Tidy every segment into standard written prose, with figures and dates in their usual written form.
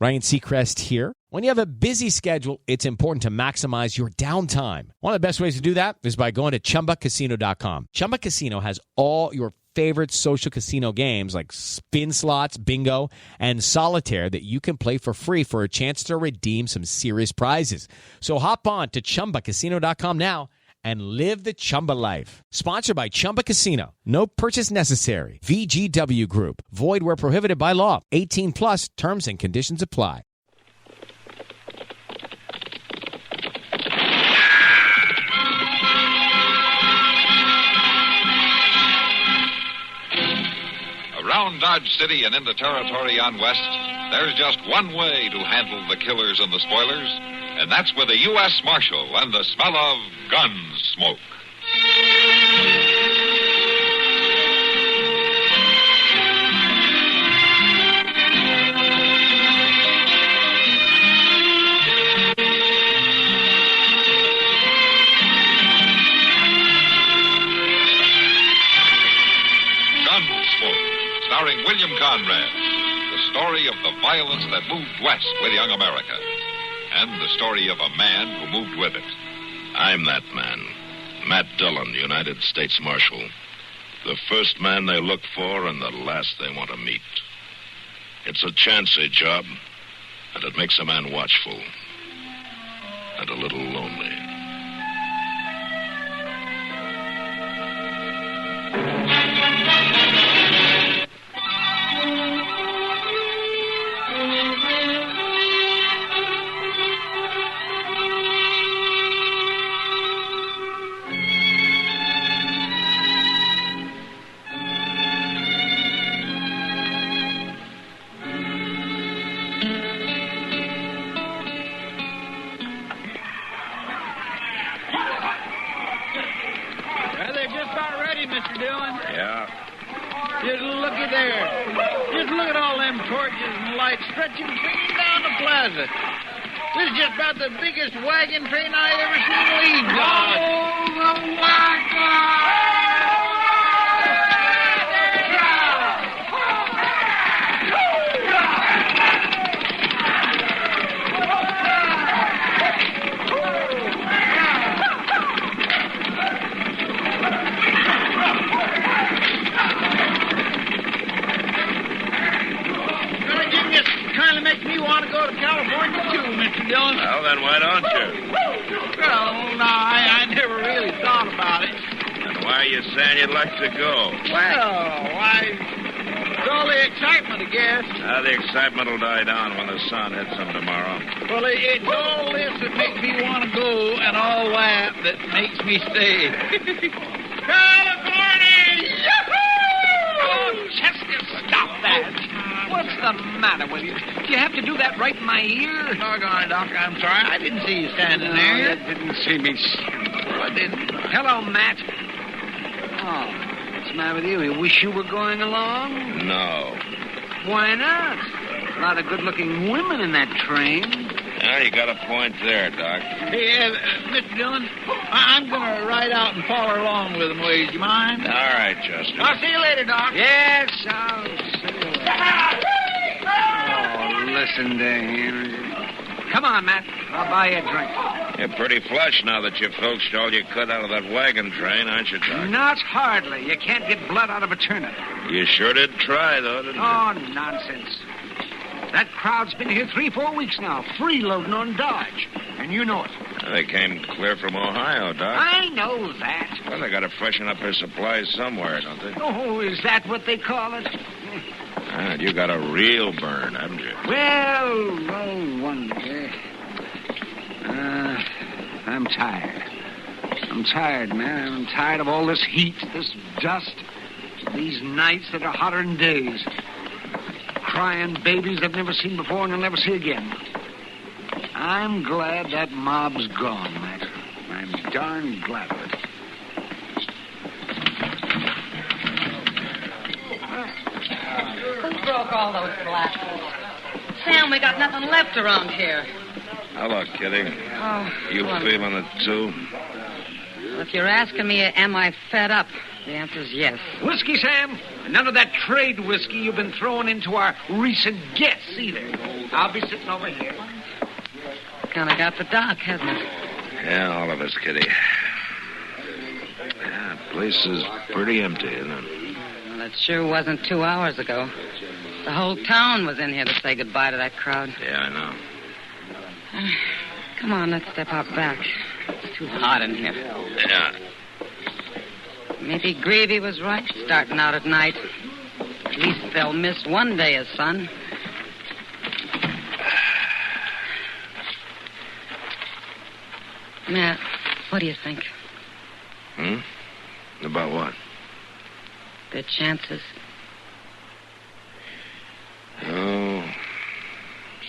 Ryan Seacrest here. When you have a busy schedule, it's important to maximize your downtime. One of the best ways to do that is by going to ChumbaCasino.com. Chumba Casino has all your favorite social casino games like spin slots, bingo, and solitaire that you can play for free for a chance to redeem some serious prizes. So hop on to ChumbaCasino.com now and live the Chumba life. Sponsored by Chumba Casino. No purchase necessary. VGW Group. Void where prohibited by law. 18 plus terms and conditions apply. Around Dodge City and into territory on west, there's just one way to handle the killers and the spoilers, and that's with a U.S. Marshal and the smell of Gunsmoke. Gunsmoke, starring William Conrad, the story of the violence that moved west with young America, and the story of a man who moved with it. I'm that man, Matt Dillon, United States Marshal. The first man they look for and the last they want to meet. It's a chancy job, and it makes a man watchful and a little lonely. Mr. Dillon? Yeah? Just looky there. Just look at all them torches and lights stretching clean down the plaza. This is just about the biggest wagon train I ever seen leave, Dodge. Oh, the wagon! Makes me want to go to California, too, Mr. Dillon. Well, then why don't you? Well, no, I never really thought about it. And why are you saying you'd like to go? Well, it's all the excitement, I guess. The excitement will die down when the sun hits them tomorrow. Well, it's all this that makes me want to go and all that makes me stay. California! Yahoo! Oh, Chester, stop that. What's the matter with you? Do you have to do that right in my ear? Doggone it, Doc. I'm sorry. I didn't see you standing there. You didn't see me. I didn't. Hello, Matt. Oh, what's the matter with you? You wish you were going along? No. Why not? A lot of good-looking women in that train. Yeah, you got a point there, Doc. Hey, Mr. Dillon, I'm going to ride out and follow along with them, ways. Do you mind? All right, Chester. I'll see you later, Doc. Yes, I'll see you later. Oh, listen to him. Come on, Matt. I'll buy you a drink. You're pretty flush now that you filched all you could out of that wagon train, aren't you, Doc? Not hardly. You can't get blood out of a turnip. You sure did try, though, didn't you? Oh, nonsense. That crowd's been here 3-4 weeks now, freeloading on Dodge. And you know it. They came clear from Ohio, Doc. I know that. Well, they got to freshen up their supplies somewhere, don't they? Oh, is that what they call it? Ah, you got a real burn, haven't you? Well, no wonder. I'm tired. I'm tired, man. I'm tired of all this heat, this dust, these nights that are hotter than days. Crying babies I've never seen before and I'll never see again. I'm glad that mob's gone, Matt. I'm darn glad of it. Who broke all those glasses? Sam, we got nothing left around here. Hello, Kitty. Oh, You feeling it, too? if you're asking me, am I fed up? The answer's yes. Whiskey, Sam? None of that trade whiskey you've been throwing into our recent guests, either. I'll be sitting over here. Kind of got the doc, hasn't it? Yeah, all of us, Kitty. Yeah, the place is pretty empty, isn't it? Well, it sure wasn't 2 hours ago. The whole town was in here to say goodbye to that crowd. Yeah, I know. Come on, let's step out back. It's too hot in here. Yeah. Maybe Greavy was right, starting out at night. At least they'll miss one day of sun. Matt, what do you think? About what? Their chances. Oh,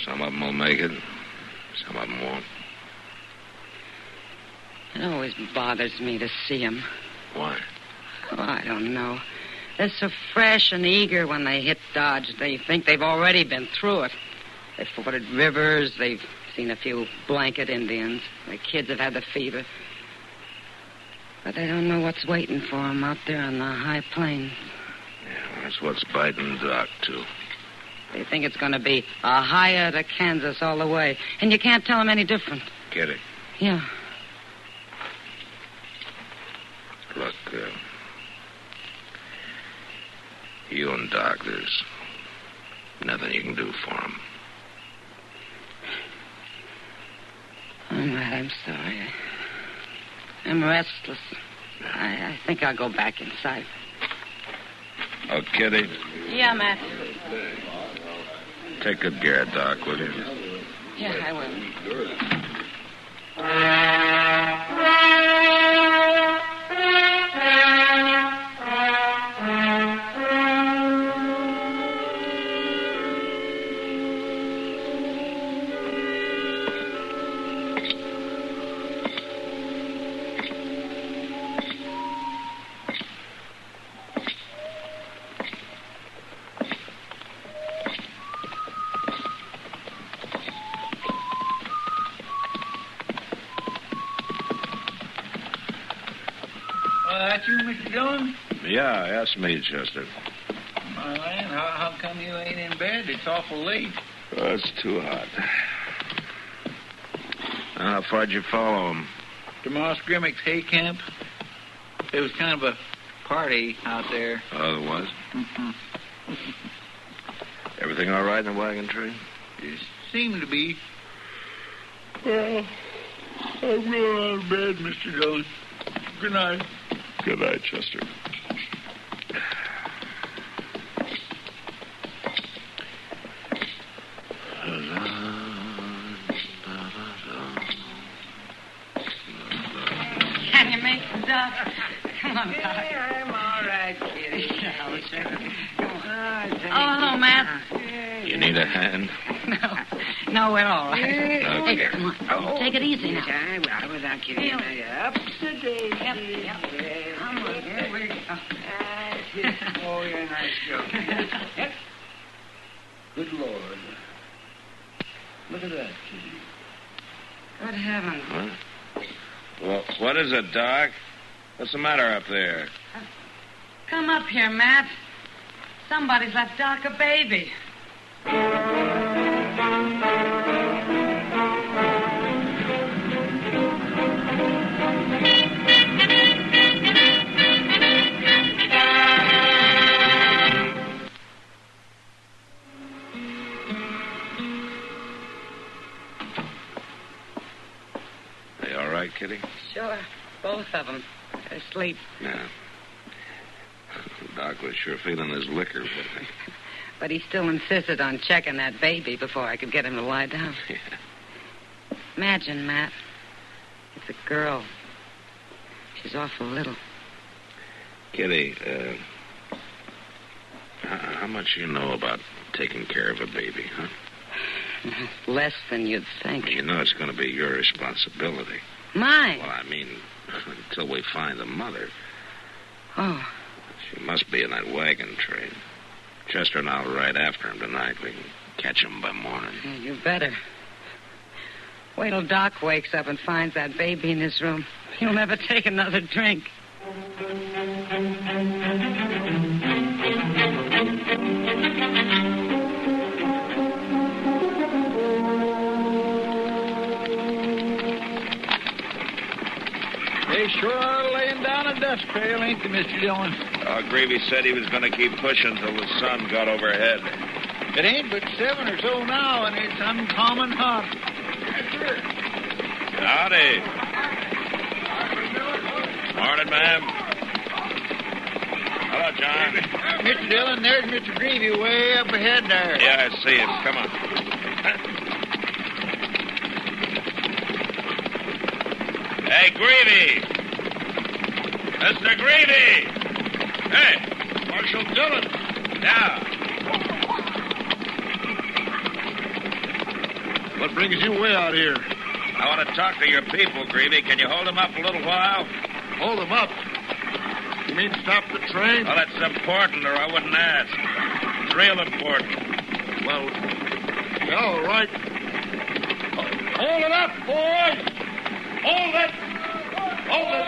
some of them will make it. Some of them won't. It always bothers me to see them. Why? Oh, I don't know. They're so fresh and eager when they hit Dodge. They think they've already been through it. They've forded rivers. They've seen a few blanket Indians. Their kids have had the fever. But they don't know what's waiting for them out there on the high plains. Yeah, that's what's biting Doc, too. They think it's going to be a higher to Kansas all the way. And you can't tell them any different. Get it? Yeah. Look, you and Doc, there's nothing you can do for him. Oh, Matt, I'm sorry. I'm restless. I think I'll go back inside. Oh, Kitty, Yeah, Matt. take good care of Doc, will you? Yeah, I will. That you, Mr. Dillon? Yeah, that's me, Chester. My land, how come you ain't in bed? It's awful late. Oh, it's too hot. How far'd you follow him? To Moss Grimmick's hay camp. There was kind of a party out there. Oh, there was? Mm-hmm. Everything all right in the wagon train? It seemed to be. Well, I'm going out of bed, Mr. Dillon. Good night. Good night, Chester. Can you make the doc? Come on, Doc. I'm all right, Kitty. Oh, hello, Matt. You need a hand? No, we're all right. Okay. Hey, come on. Take it easy now. I was out, Kitty. Up to date. Yep. Come on, here we go. Oh, you're a nice joke. Good Lord. Look at that, Kitty. Good heavens. What? Well, what is it, Doc? What's the matter up there? Come up here, Matt. Somebody's left Doc a baby. They all right, Kitty? Sure. Both of them. They're asleep. Yeah. Doc was sure feeling his liquor, But he still insisted on checking that baby before I could get him to lie down. Yeah. Imagine, Matt. It's a girl. She's awful little. Kitty, how much you know about taking care of a baby, huh? Less than you'd think. You know it's going to be your responsibility. Mine? Well, I mean, until we find the mother. Oh. She must be in that wagon train. Chester and I'll ride after him tonight. We can catch him by morning. Yeah, you better. Wait till Doc wakes up and finds that baby in his room. You'll never take another drink. They sure are laying down a dust trail, ain't they, Mr. Dillon? Gravy said he was going to keep pushing till the sun got overhead. It ain't but 7 or so now, and it's uncommon hot. Howdy. Morning, ma'am. Hello, John. Mr. Dillon, there's Mr. Greavy way up ahead there. Yeah, I see him. Come on. Hey, Greavy! Mr. Greavy! Hey! Marshal Dillon. Yeah. What brings you way out here? I want to talk to your people, Greavy. Can you hold them up a little while? Hold them up. You mean stop the train? Well, that's important, or I wouldn't ask. It's real important. Well, all right. Hold it up, boys! Hold it! Hold it!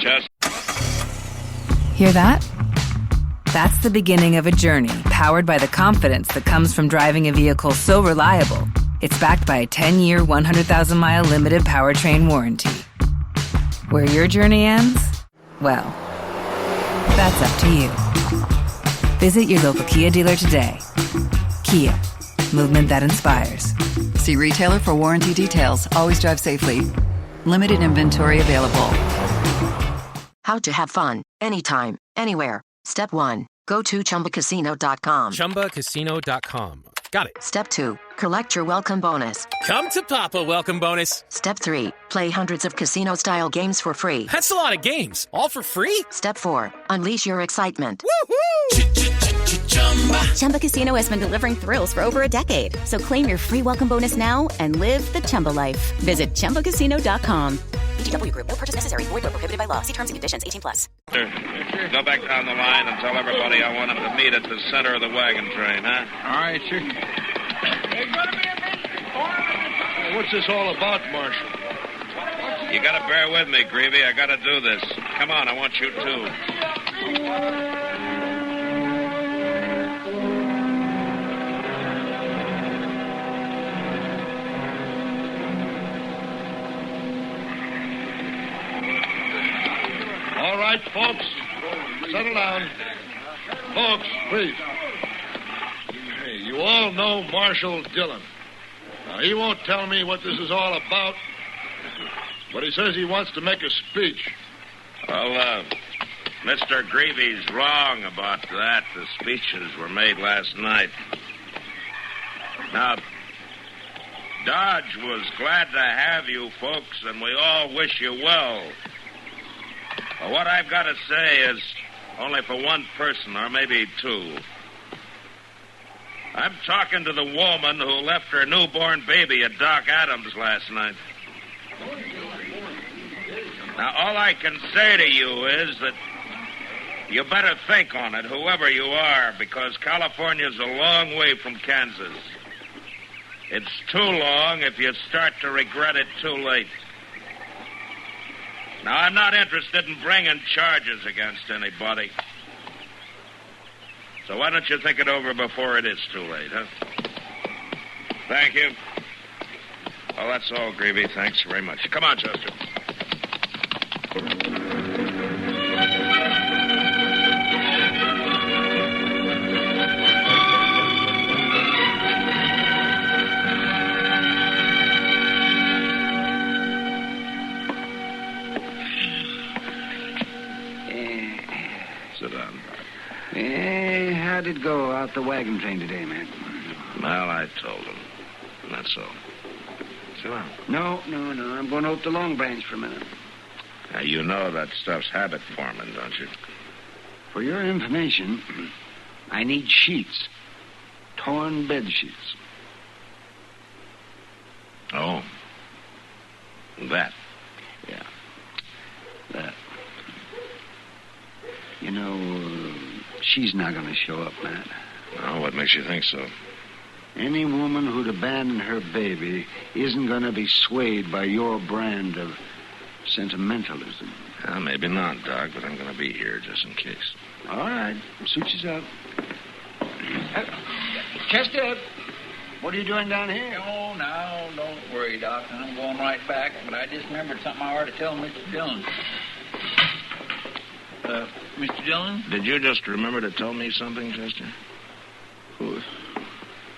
Just... Hear that? That's the beginning of a journey powered by the confidence that comes from driving a vehicle so reliable, it's backed by a 10-year, 100,000-mile limited powertrain warranty. Where your journey ends? Well, that's up to you. Visit your local Kia dealer today. Kia, movement that inspires. See retailer for warranty details. Always drive safely. Limited inventory available. How to have fun, anytime, anywhere. Step 1. Go to ChumbaCasino.com. ChumbaCasino.com. Got it. Step 2. Collect your welcome bonus. Come to Papa welcome bonus. Step 3. Play hundreds of casino-style games for free. That's a lot of games. All for free? Step 4. Unleash your excitement. Woohoo! Chumba Casino has been delivering thrills for over a decade. So claim your free welcome bonus now and live the Chumba life. Visit ChumbaCasino.com. VGW Group. No purchase necessary. Void where prohibited by law. See terms and conditions. 18+. Go back down the line and tell everybody I want them to meet at the center of the wagon train, huh? All right, sir. There's going to be a big... What's this all about, Marshal? You got to bear with me, Greavy. I got to do this. Come on, I want you too. All right, folks. Settle down. Folks, please. Hey, you all know Marshal Dillon. Now, he won't tell me what this is all about, but he says he wants to make a speech. Well, Mr. Greavy's wrong about that. The speeches were made last night. Now, Dodge was glad to have you folks, and we all wish you well. But what I've got to say is only for one person, or maybe two. I'm talking to the woman who left her newborn baby at Doc Adams last night. Now, all I can say to you is that you better think on it, whoever you are, because California's a long way from Kansas. It's too long if you start to regret it too late. Now, I'm not interested in bringing charges against anybody. So why don't you think it over before it is too late, huh? Thank you. Well, that's all, Greavy. Thanks very much. Come on, Chester. Sit down. Hey, how'd it go out the wagon train today, man? Well, I told him. That's all. Sit down. No. I'm going out the Long Branch for a minute. Now, you know that stuff's habit forming, don't you? For your information, I need sheets. Torn bed sheets. Oh. That. Yeah. That. You know, she's not going to show up, Matt. Oh, what makes you think so? Any woman who'd abandon her baby isn't going to be swayed by your brand of sentimentalism. Maybe not, Doc, but I'm going to be here just in case. All right. Suit yourself. Chester, what are you doing down here? Oh, now, don't worry, Doc. I'm going right back, but I just remembered something I ought to tell Mr. Dillon. Mr. Dillon? Did you just remember to tell me something, Chester? Oh,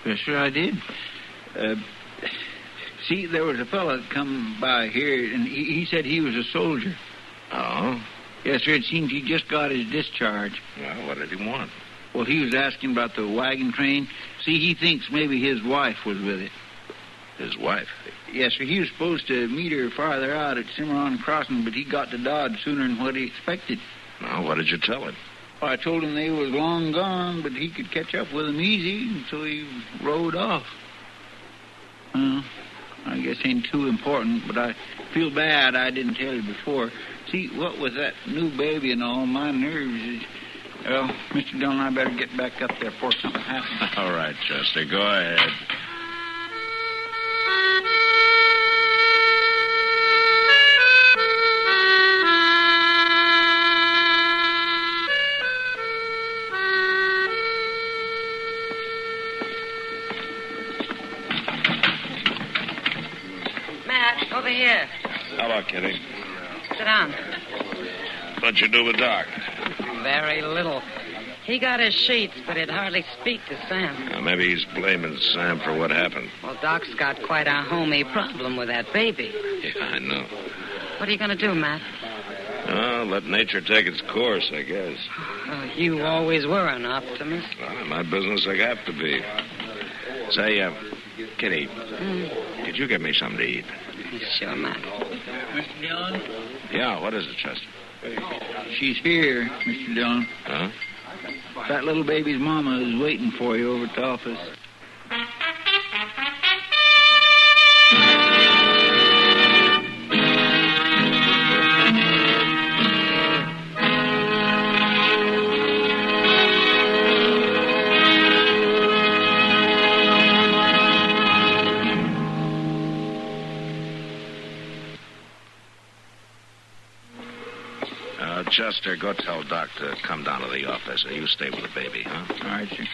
yes, sure I did. See, there was a fellow that come by here, and he said he was a soldier. Oh? Yes, sir. It seems he just got his discharge. Well, what did he want? Well, he was asking about the wagon train. See, he thinks maybe his wife was with it. His wife? Yes, sir. He was supposed to meet her farther out at Cimarron Crossing, but he got to Dodge sooner than what he expected. Well, what did you tell him? Well, I told him they was long gone, but he could catch up with them easy, and so he rode off. Well, I guess ain't too important, but I feel bad I didn't tell you before. See, what with that new baby and all, my nerves is... Well, Mr. Dillon, I better get back up there before something happens. All right, Chester, go ahead. Matt, over here. Hello, Kitty. Sit down. What'd you do with Doc? Very little. He got his sheets, but he'd hardly speak to Sam. Maybe he's blaming Sam for what happened. Well, Doc's got quite a homey problem with that baby. Yeah, I know. What are you going to do, Matt? Oh, let nature take its course, I guess. You always were an optimist. Well, in my business, I have to be. Say, Kitty, could you get me something to eat? Sure, Matt. Mr. Dillon? Yeah, what is it, Chester? She's here, Mr. Dillon. Huh? That little baby's mama is waiting for you over at the office. Chester, go tell Doc to come down to the office, and you stay with the baby, huh? All right, sir.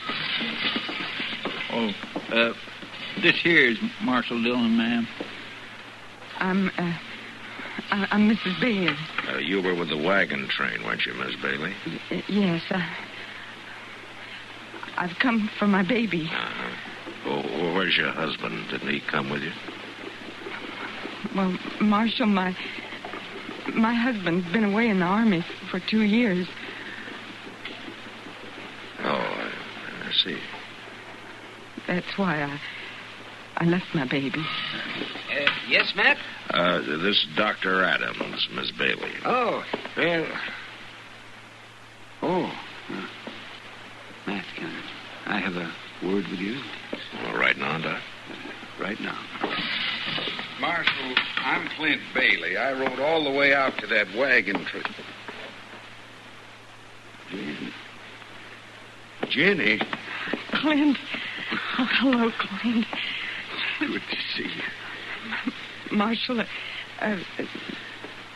Oh, this here is Marshal Dillon, ma'am. I'm Mrs. Bailey. You were with the wagon train, weren't you, Miss Bailey? Yes, I've come for my baby. Uh-huh. Oh, where's your husband? Didn't he come with you? Well, Marshal, my husband's been away in the Army for 2 years. Oh, I see. That's why I left my baby. Yes, Matt? This is Dr. Adams, Miss Bailey. Oh, well... Oh. Matt, can I have a word with you? Well, right now, Doc? Right now. Marshal, I'm Clint Bailey. I rode all the way out to that wagon train. Jenny. Clint. Oh, hello, Clint. Good to see you. Marshal,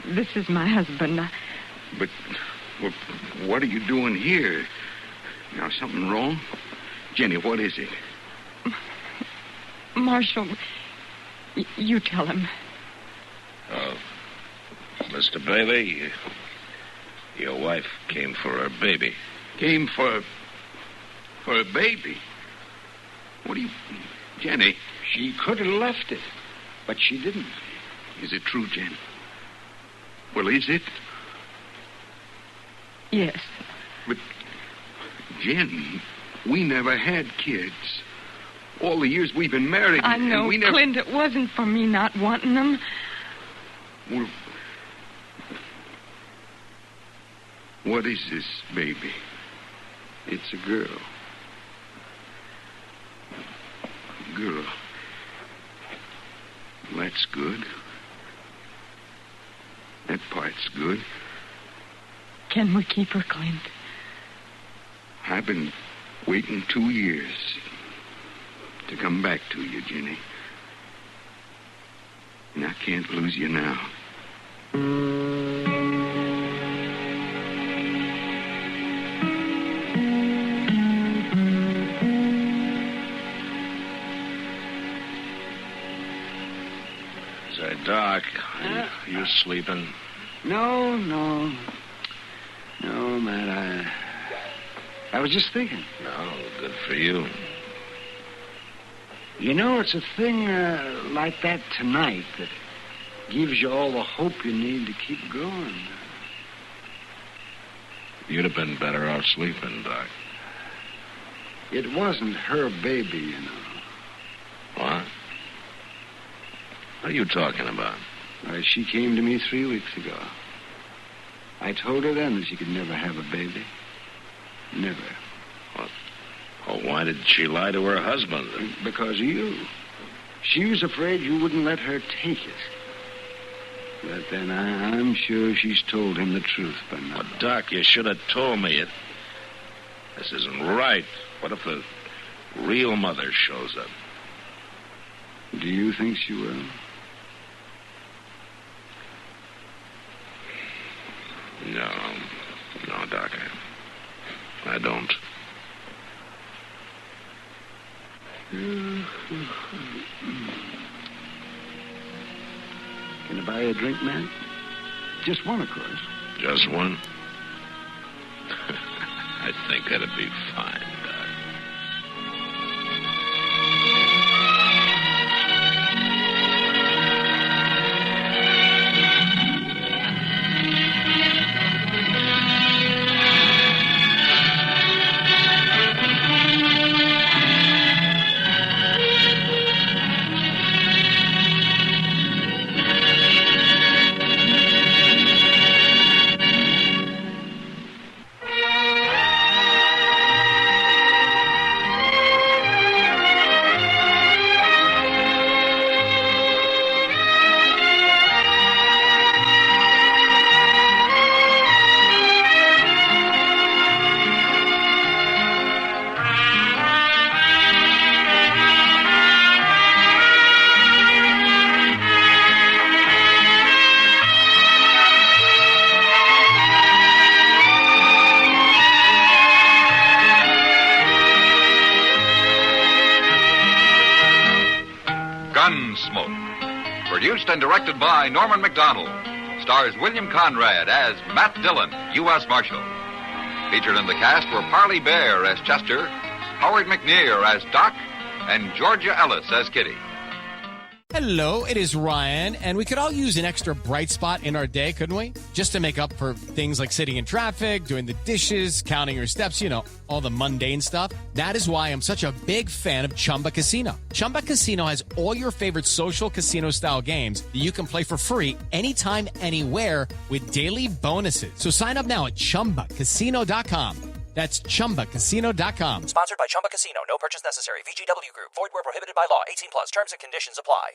this is my husband. But what are you doing here? Now, something wrong? Jenny, what is it? Marshal, you tell him. Mr. Bailey, your wife came for her baby. Came for a baby? What do you... Jenny. She could have left it, but she didn't. Is it true, Jen? Well, is it? Yes. But, Jen, we never had kids. All the years we've been married... I know, we never... Clint, it wasn't for me not wanting them. Well, what is this baby? It's a girl. Girl. That's good. That part's good. Can we keep her, Clint? I've been waiting 2 years. to come back to you, Jenny. And I can't lose you now. Say, Doc, you sleeping? No, Matt, I was just thinking. No, good for you. You know, it's a thing like that tonight that gives you all the hope you need to keep going. You'd have been better off sleeping, Doc. It wasn't her baby, you know. What? What are you talking about? She came to me 3 weeks ago. I told her then that she could never have a baby. Never. What? Well, why did she lie to her husband? Because of you. She was afraid you wouldn't let her take it. But then I'm sure she's told him the truth by now. Well, Doc, you should have told me it. This isn't right. What if the real mother shows up? Do you think she will? No, Doc. I don't. Can I buy you a drink, man? Just one, of course. Just one? I think that'd be fine, Doc. Gunsmoke. Produced and directed by Norman McDonald. Stars William Conrad as Matt Dillon, U.S. Marshal. Featured in the cast were Parley Bear as Chester, Howard McNear as Doc, and Georgia Ellis as Kitty. Hello, it is Ryan, and we could all use an extra bright spot in our day, couldn't we? Just to make up for things like sitting in traffic, doing the dishes, counting your steps, you know, all the mundane stuff. That is why I'm such a big fan of Chumba Casino. Chumba Casino has all your favorite social casino-style games that you can play for free anytime, anywhere with daily bonuses. So sign up now at ChumbaCasino.com. That's ChumbaCasino.com. Sponsored by Chumba Casino. No purchase necessary. VGW Group. Void where prohibited by law. 18+. Terms and conditions apply.